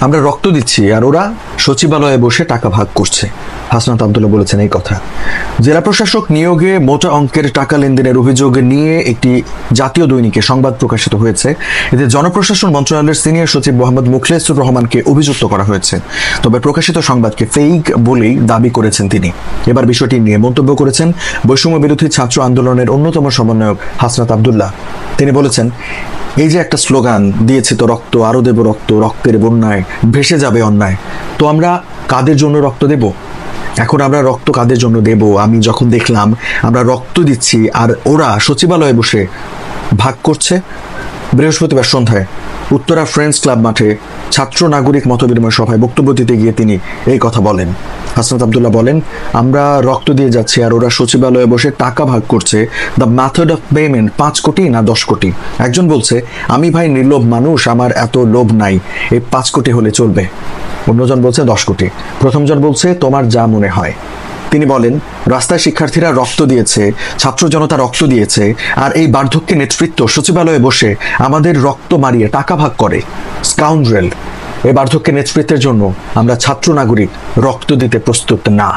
আমরা রক্ত দিচ্ছি আর ওরা সচিবালয়ে বসে টাকা ভাগ করছে। হাসনাত আব্দুল্লাহ বলেছেন এই কথা। জেলা প্রশাসক নিয়োগে মোটা অঙ্কের টাকা লেনদেনের অভিযোগ নিয়ে একটি জাতীয় দৈনিকে সংবাদ প্রকাশিত হয়েছে। এতে জনপ্রশাসন মন্ত্রণালয়ের সিনিয়র সচিব মোহাম্মদ মুখলেসুর রহমানকে অভিযুক্ত করা হয়েছে। তবে প্রকাশিত সংবাদকে ফেক বলেই দাবি করেছেন তিনি। এবার বিষয়টি নিয়ে মন্তব্য করেছেন বৈষম্য বিরোধী ছাত্র আন্দোলনের অন্যতম সমন্বয়ক হাসনাত আব্দুল্লাহ। তিনি বলেছেন, এই যে একটা স্লোগান দিয়েছি তো রক্ত, আরো দেব রক্ত, রক্তের বন্যায় ভেসে যাবে অন্যায়, তো আমরা কাদের জন্য রক্ত দেব? এখন আমরা রক্ত কাদের জন্য দেব? আমি যখন দেখলাম আমরা রক্ত দিচ্ছি আর ওরা সচিবালয়ে বসে ভাগ করছে। বৃহস্পতিবার সন্ধ্যায় উত্তরা ফ্রেন্ডস ক্লাব মাঠে ছাত্র নাগরিক মতবিনিময় সভায় বক্তব্য দিতে গিয়ে তিনি এই কথা বলেন। হাসনাত আব্দুল্লাহ বলেন, আমরা রক্ত দিয়ে যাচ্ছি আর ওরা সচিবালয়ে বসে টাকা ভাগ করছে। দ্য মেথড অফ পেমেন্ট 5 কোটি না 10 কোটি। একজন বলছে, আমি ভাই নির্লোভ মানুষ, আমার এত লোভ নাই, এই 5 কোটি হলে চলবে। অন্যজন বলছে 10 কোটি। প্রথমজন বলছে তোমার যা মনে হয়। তিনি বলেন, রাস্তায় শিক্ষার্থীরা রক্ত দিয়েছে, ছাত্র জনতা রক্ত দিয়েছে, আর এই বার্ধক্যে নেতৃত্ব সচিবালয়ে বসে আমাদের রক্ত মারিয়ে টাকা ভাগ করে। স্কাউন্ড্রেল। এই বার্ধক্যে নেতৃত্বের জন্য আমরা ছাত্র নাগরিক রক্ত দিতে প্রস্তুত না।